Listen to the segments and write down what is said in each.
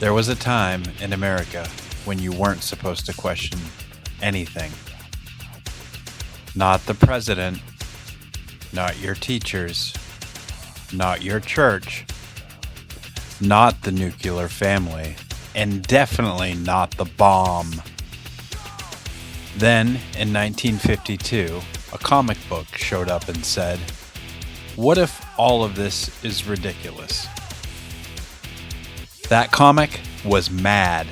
There was a time in America when you weren't supposed to question anything. Not the president, not your teachers, not your church, not the nuclear family, and definitely not the bomb. Then, in 1952, a comic book showed up and said, "What if all of this is ridiculous?" That comic was Mad,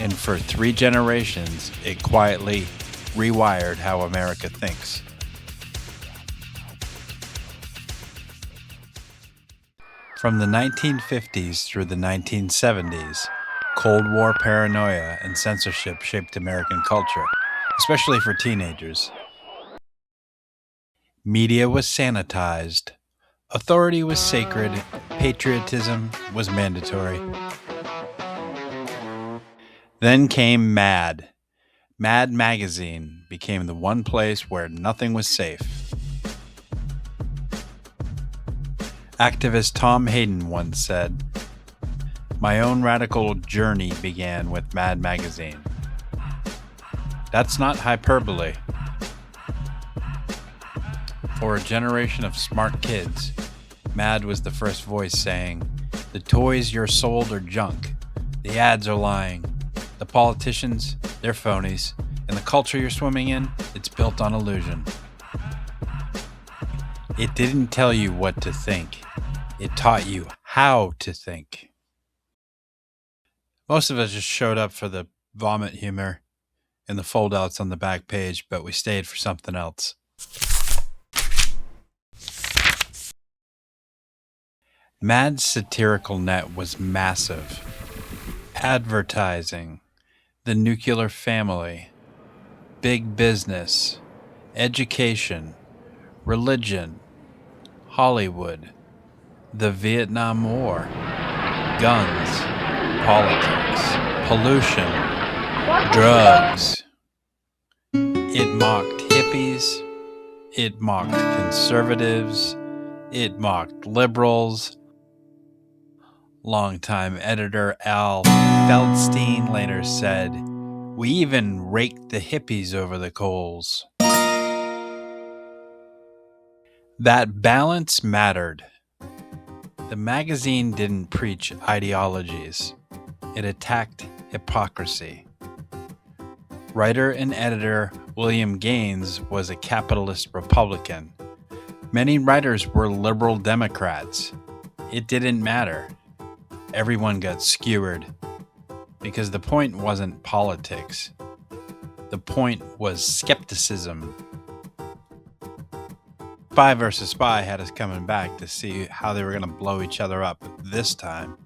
and for 3 generations, it quietly rewired how America thinks. From the 1950s through the 1970s, Cold War paranoia and censorship shaped American culture, especially for teenagers. Media was sanitized, authority was sacred, patriotism was mandatory. Then came Mad. Mad Magazine became the one place where nothing was safe. Activist Tom Hayden once said, "My own radical journey began with Mad Magazine." That's not hyperbole. For a generation of smart kids, Mad was the first voice saying, "The toys you're sold are junk. The ads are lying. The politicians, they're phonies. And the culture you're swimming in, it's built on illusion." It didn't tell you what to think. It taught you how to think. Most of us just showed up for the vomit humor and the foldouts on the back page, but we stayed for something else. Mad's satirical net was massive. Advertising, the nuclear family, big business, education, religion, Hollywood, the Vietnam War, guns, politics, pollution, drugs. It mocked hippies. It mocked conservatives. It mocked liberals. Longtime editor Al Feldstein later said, "We even raked the hippies over the coals." That balance mattered. The magazine didn't preach ideologies. It attacked hypocrisy. Writer and editor William Gaines was a capitalist Republican. Many writers were liberal Democrats. It didn't matter. Everyone got skewered because the point wasn't politics. The point was skepticism. Spy vs. Spy had us coming back to see how they were going to blow each other up this time.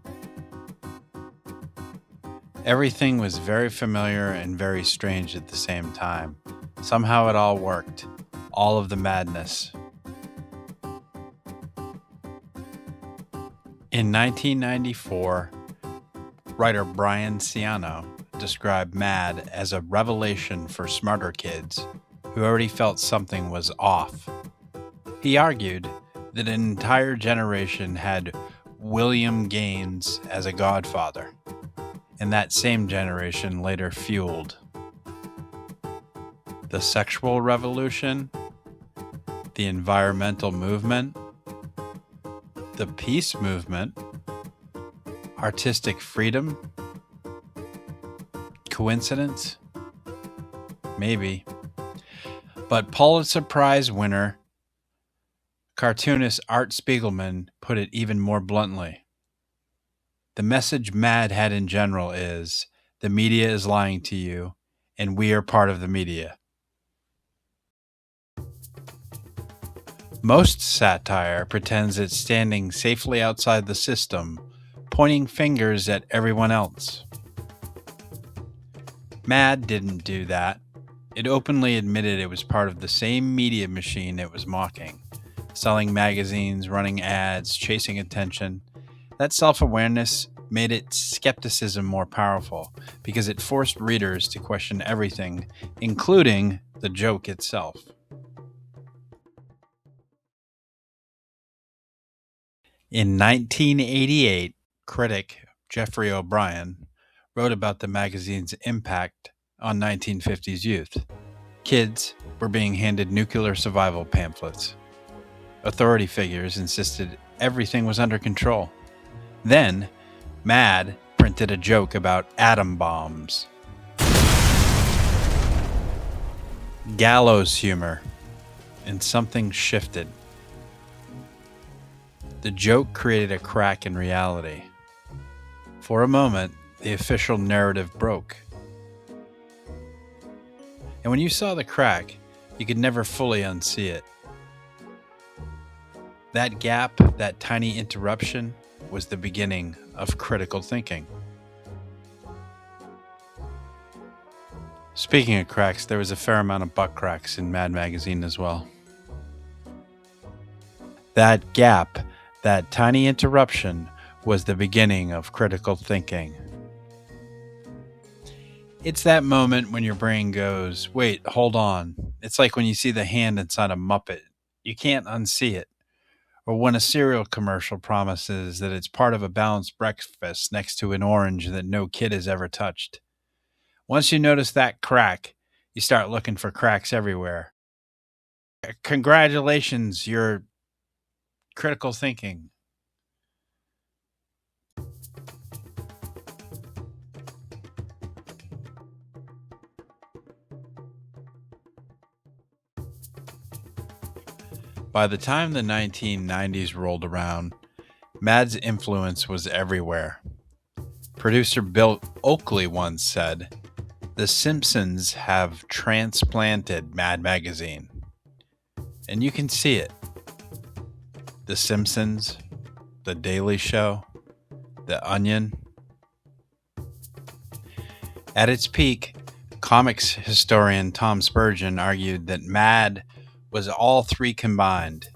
Everything was very familiar and very strange at the same time. Somehow it all worked. All of the madness. In 1994, writer Brian Ciano described Mad as a revelation for smarter kids who already felt something was off. He argued that an entire generation had William Gaines as a godfather, and that same generation later fueled the sexual revolution, the environmental movement, the peace movement, artistic freedom. Coincidence? Maybe. But Pulitzer Prize winner, cartoonist Art Spiegelman put it even more bluntly. The message Mad had in general is, the media is lying to you, and we are part of the media. Most satire pretends it's standing safely outside the system, pointing fingers at everyone else. Mad didn't do that. It openly admitted it was part of the same media machine it was mocking, selling magazines, running ads, chasing attention. That self-awareness made its skepticism more powerful because it forced readers to question everything, including the joke itself. In 1988, critic Jeffrey O'Brien, wrote about the magazine's impact on 1950s youth. Kids were being handed nuclear survival pamphlets. Authority figures insisted everything was under control. Then, Mad printed a joke about atom bombs. Gallows humor, and something shifted. The joke created a crack in reality. For a moment, the official narrative broke. And when you saw the crack, you could never fully unsee it. That gap, that tiny interruption, was the beginning of critical thinking. Speaking of cracks, there was a fair amount of butt cracks in Mad Magazine as well. That gap, that tiny interruption, was the beginning of critical thinking. It's that moment when your brain goes, wait, hold on. It's like when you see the hand inside a Muppet. You can't unsee it. Or when a cereal commercial promises that it's part of a balanced breakfast next to an orange that no kid has ever touched. Once you notice that crack, you start looking for cracks everywhere. Congratulations, you're critical thinking. By the time the 1990s rolled around, Mad's influence was everywhere. Producer Bill Oakley once said, "The Simpsons have transplanted Mad Magazine." And you can see it. The Simpsons, The Daily Show, The Onion. At its peak, comics historian Tom Spurgeon argued that Mad was all three combined.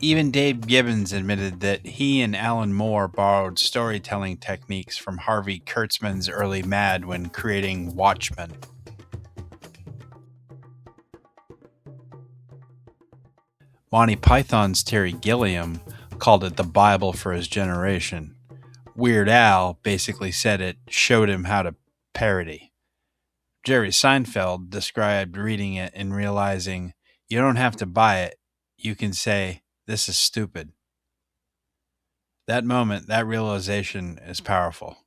Even Dave Gibbons admitted that he and Alan Moore borrowed storytelling techniques from Harvey Kurtzman's early Mad when creating Watchmen. Monty Python's Terry Gilliam called it the Bible for his generation. Weird Al basically said it showed him how to parody. Jerry Seinfeld described reading it and realizing you don't have to buy it. You can say, "This is stupid." That moment, that realization is powerful.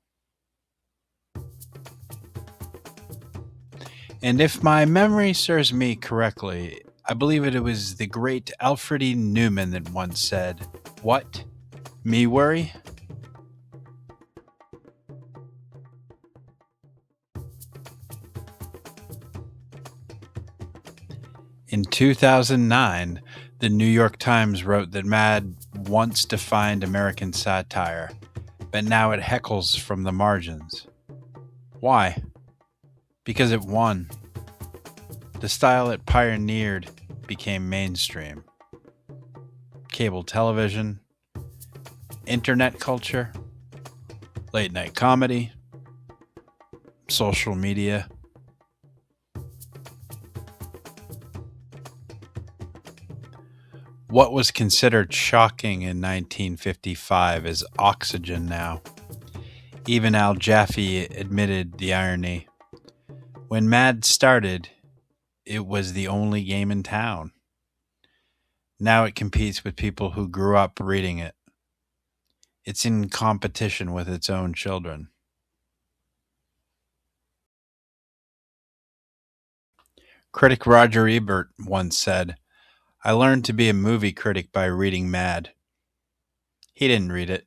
And if my memory serves me correctly, I believe it was the great Alfred E. Newman that once said, "What? Me worry?" In 2009, the New York Times wrote that Mad once defined American satire, but now it heckles from the margins. Why? Because it won. The style it pioneered became mainstream. Cable television, internet culture, late night comedy, social media. What was considered shocking in 1955 is oxygen now. Even Al Jaffe admitted the irony. When Mad started, it was the only game in town. Now it competes with people who grew up reading it. It's in competition with its own children. Critic Roger Ebert once said, "I learned to be a movie critic by reading Mad." He didn't read it.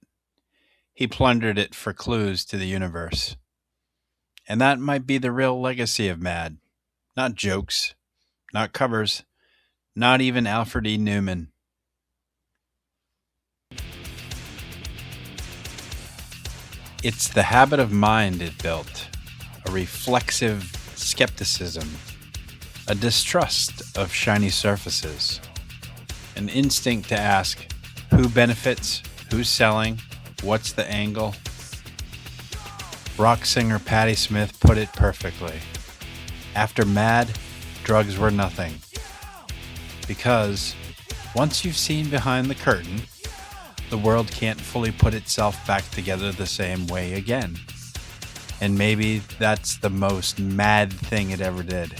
He plundered it for clues to the universe. And that might be the real legacy of Mad. Not jokes, not covers, not even Alfred E. Newman. It's the habit of mind it built, a reflexive skepticism, a distrust of shiny surfaces, an instinct to ask, who benefits, who's selling, what's the angle? Rock singer Patti Smith put it perfectly. After Mad, drugs were nothing. Because once you've seen behind the curtain, the world can't fully put itself back together the same way again. And maybe that's the most mad thing it ever did.